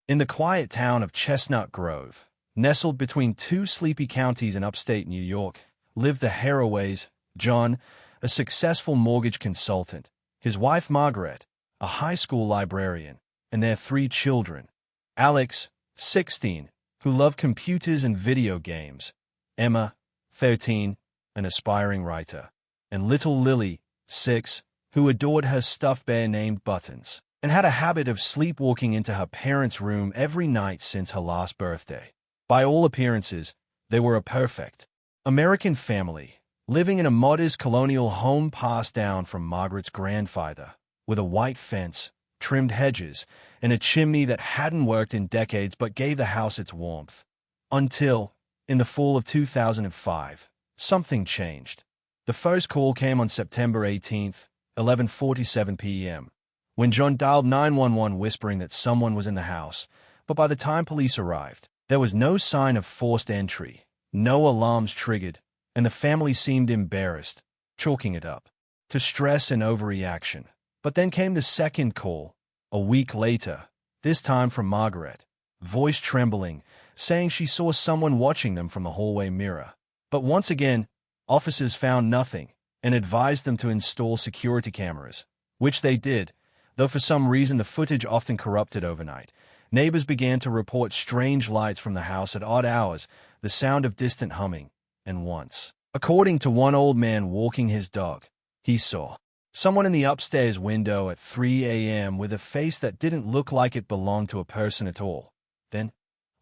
In the quiet town of Chestnut Grove, nestled between two sleepy counties in upstate New York, lived the Harroways. John, a successful mortgage consultant, his wife Margaret, a high school librarian, and their three children: Alex, 16, who loved computers and video games; Emma, 13, an aspiring writer; and little Lily, 6, who adored her stuffed bear named Buttons, and had a habit of sleepwalking into her parents' room every night since her last birthday. By all appearances, they were a perfect American family, living in a modest colonial home passed down from Margaret's grandfather, with a white fence, trimmed hedges, and a chimney that hadn't worked in decades but gave the house its warmth. Until, in the fall of 2005, something changed. The first call came on September 18th, 11:47 p.m., when John dialed 911 whispering that someone was in the house, but by the time police arrived, there was no sign of forced entry, no alarms triggered, and the family seemed embarrassed, chalking it up to stress and overreaction. But then came the second call, a week later, this time from Margaret, voice trembling, saying she saw someone watching them from the hallway mirror. But once again, officers found nothing and advised them to install security cameras, which they did, though for some reason the footage often corrupted overnight. Neighbors began to report strange lights from the house at odd hours, the sound of distant humming, and once, according to one old man walking his dog, he saw someone in the upstairs window at 3 a.m. with a face that didn't look like it belonged to a person at all. Then,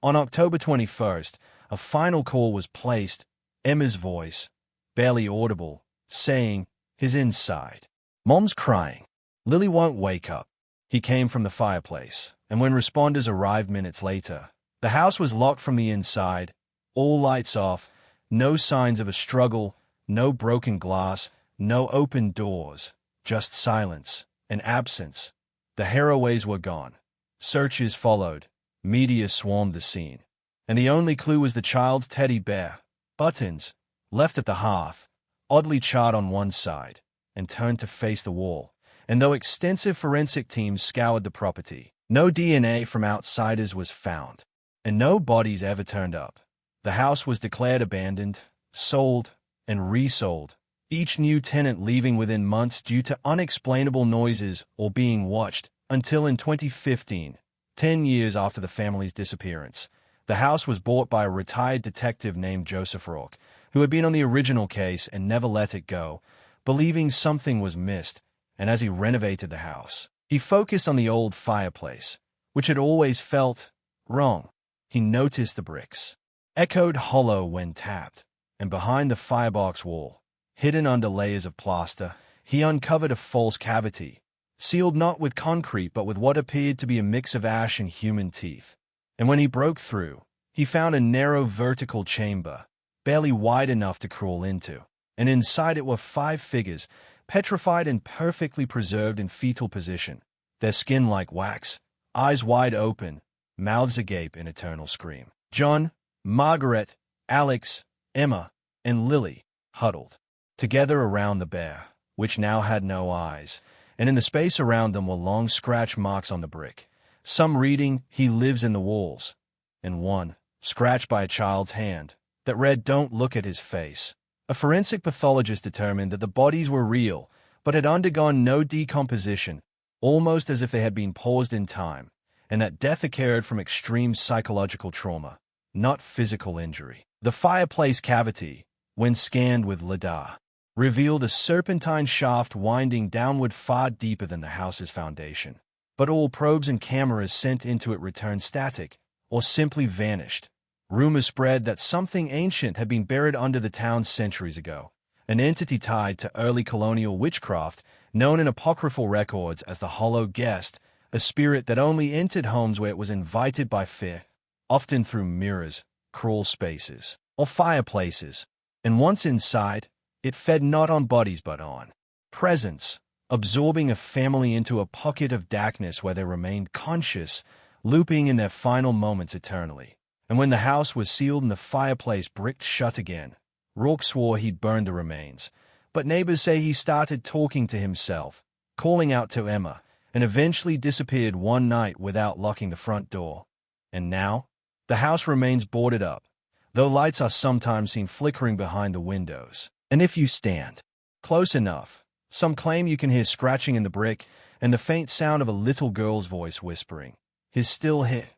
on October 21st, a final call was placed, Emma's voice, barely audible, saying, "He's inside. Mom's crying. Lily won't wake up." He came from the fireplace, and when responders arrived minutes later, the house was locked from the inside, all lights off, no signs of a struggle, no broken glass, no open doors, just silence and absence. The Harroways were gone. Searches followed. Media swarmed the scene. And the only clue was the child's teddy bear, Buttons, left at the hearth, oddly charred on one side, and turned to face the wall. And though extensive forensic teams scoured the property, no DNA from outsiders was found, and no bodies ever turned up. The house was declared abandoned, sold, and resold, each new tenant leaving within months due to unexplainable noises or being watched, until in 2015, 10 years after the family's disappearance, the house was bought by a retired detective named Joseph Rourke, who had been on the original case and never let it go, believing something was missed. And as he renovated the house, he focused on the old fireplace, which had always felt wrong. He noticed the bricks echoed hollow when tapped, and behind the firebox wall, hidden under layers of plaster, he uncovered a false cavity, sealed not with concrete but with what appeared to be a mix of ash and human teeth. And when he broke through, he found a narrow vertical chamber, barely wide enough to crawl into, and inside it were 5 figures, petrified and perfectly preserved in fetal position, their skin like wax, eyes wide open, mouths agape in eternal scream. John, Margaret, Alex, Emma, and Lily huddled together around the bear, which now had no eyes, and in the space around them were long scratch marks on the brick, some reading, "He lives in the walls," and one, scratched by a child's hand, that read, "Don't look at his face." A forensic pathologist determined that the bodies were real, but had undergone no decomposition, almost as if they had been paused in time, and that death occurred from extreme psychological trauma, not physical injury. The fireplace cavity, when scanned with LiDAR, revealed a serpentine shaft winding downward far deeper than the house's foundation. But all probes and cameras sent into it returned static, or simply vanished. Rumors spread that something ancient had been buried under the town centuries ago, an entity tied to early colonial witchcraft, known in apocryphal records as the Hollow Guest, a spirit that only entered homes where it was invited by fear, often through mirrors, crawl spaces, or fireplaces. And once inside, it fed not on bodies but on presence, absorbing a family into a pocket of darkness where they remained conscious, looping in their final moments eternally. And when the house was sealed and the fireplace bricked shut again, Rourke swore he'd burned the remains, but neighbors say he started talking to himself, calling out to Emma, and eventually disappeared one night without locking the front door. And now, the house remains boarded up, though lights are sometimes seen flickering behind the windows. And if you stand close enough, some claim you can hear scratching in the brick and the faint sound of a little girl's voice whispering, "He's still here,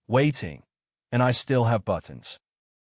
waiting, and I still have buttons."